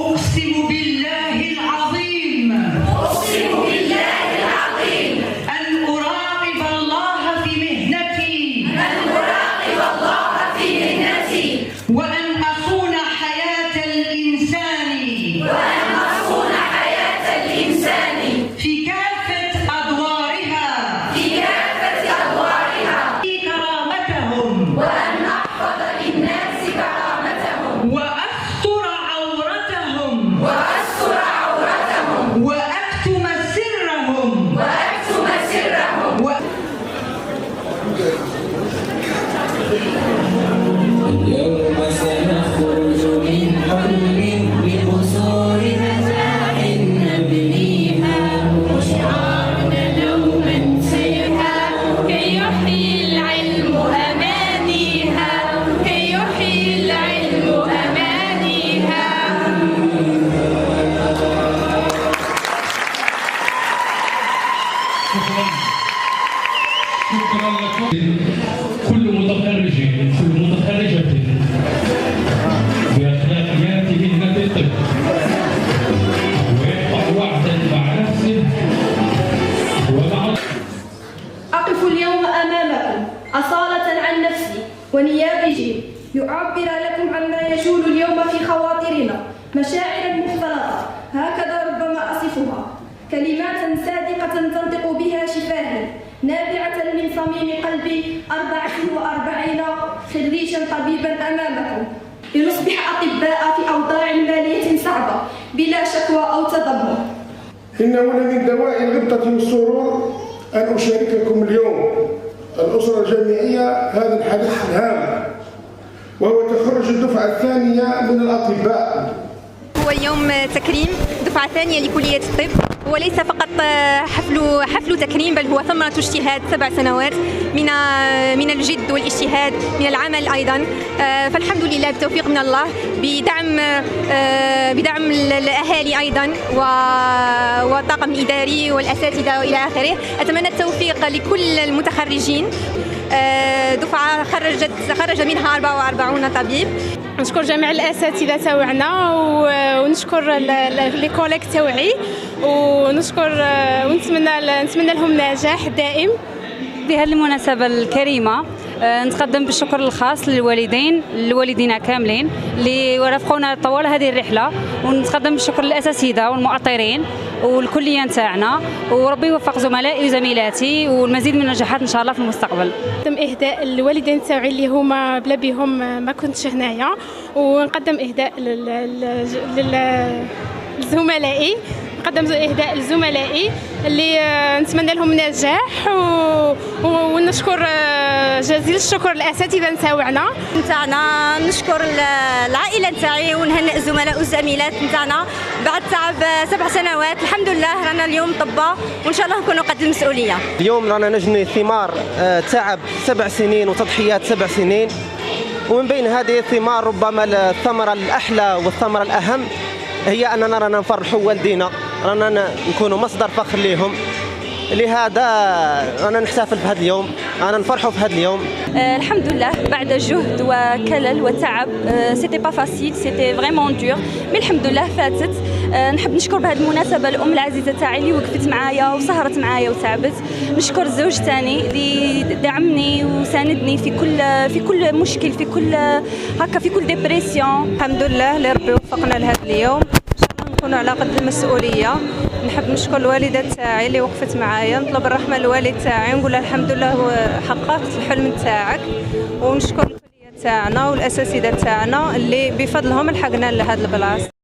أقسم بالله العظيم أن أراقب الله في مهنتي وأن أصون حياة الإنسان في كافة أدوارها في كرامتهم وأستر عورتهم وأكتم سرهم اليوم سنخرج من حلم بقصور نجاح نبنيها وشعارنا دوما سيرها كي يحيي العلم أمانيها شكرا لكم كل متخرجة بأخلاقيات مهنة الطب ويقطع وعدا مع نفسه ومع أقف اليوم أمامكم أصالة عن نفسي ونيابتي لأعبر لكم عما يجول اليوم في خواطرنا مشاعر مختلطة هكذا ربما أصفها كلمات صادقة تنطق بها شفاهي نابعة من صميم قلبي 44 خريجا طبيبا أمامكم لنصبح أطباء في أوضاع مالية صعبة بلا شكوى أو تذمر. إنه من دواعي الغبطة والسرور أن أشارككم اليوم الأسرة الجامعية هذا الحدث الهام وهو تخرج الدفعة الثانية من الأطباء. هو يوم تكريم دفعة ثانية لكلية الطب، وليس فقط حفل تكريم بل هو ثمرة اجتهاد 7 سنوات من الجد والاجتهاد من العمل أيضا. فالحمد لله بتوفيق من الله بدعم الأهالي أيضا والطاقم الإداري والأساتذة وإلى آخره. أتمنى التوفيق لكل المتخرجين. دفعة خرج منها 44 طبيب. نشكر جميع الاساتذه تاوعنا ونشكر لي كوليك تاوعي ونتمنى لهم نجاح دائم. بهذه المناسبة الكريمة نتقدم بالشكر الخاص للوالدين كاملين اللي رافقونا طوال هذه الرحلة، ونتقدم بالشكر للأساتذة والمؤطرين والكلية نتاعنا، وربي يوفق زملائي وزميلاتي والمزيد من النجاحات إن شاء الله في المستقبل. نقدم إهداء للوالدين تاوعي اللي هما بلا بهم ما كنتش هنايا، ونقدم إهداء لزملائي اللي نتمنى لهم النجاح ونشكر جزيل الشكر للاساتذه نتاعنا. نشكر العائله نتاعي ونهنئ الزملاء والزميلات نتاعنا بعد تعب 7 سنوات. الحمد لله رانا اليوم طبا وان شاء الله نكونوا قد المسؤوليه. اليوم رانا نجني ثمار تعب 7 سنين وتضحيات 7 سنين، ومن بين هذه الثمار ربما الثمره الاحلى والثمره الاهم هي اننا رانا نفرحوا والدينا، رانا نكونوا مصدر فخر لهم. لهذا رانا نحتفل بهذا اليوم، رانا نفرحوا في هذا اليوم. الحمد لله بعد جهد وكلل وتعب، سيتي با فاسيل، سيتي فريمون دور، مي الحمد لله فاتت. نحب نشكر بهذه المناسبة الأم العزيزة تاعي اللي وقفت معايا وسهرت معايا وتعبت. نشكر الزوج تاني اللي دعمني وساندني في كل مشكل، في كل ديبريسيون. الحمد لله اللي ربي وفقنا لهذا اليوم، نكونوا على قد المسؤوليه. نحب نشكر الوالده تاعي اللي وقفت معايا، نطلب الرحمه للوالد تاعي ونقول له الحمد لله حققت الحلم تاعك. ونشكر الكليه تاعنا والاساتذه تاعنا اللي بفضلهم لحقنا لهذا البلاصه.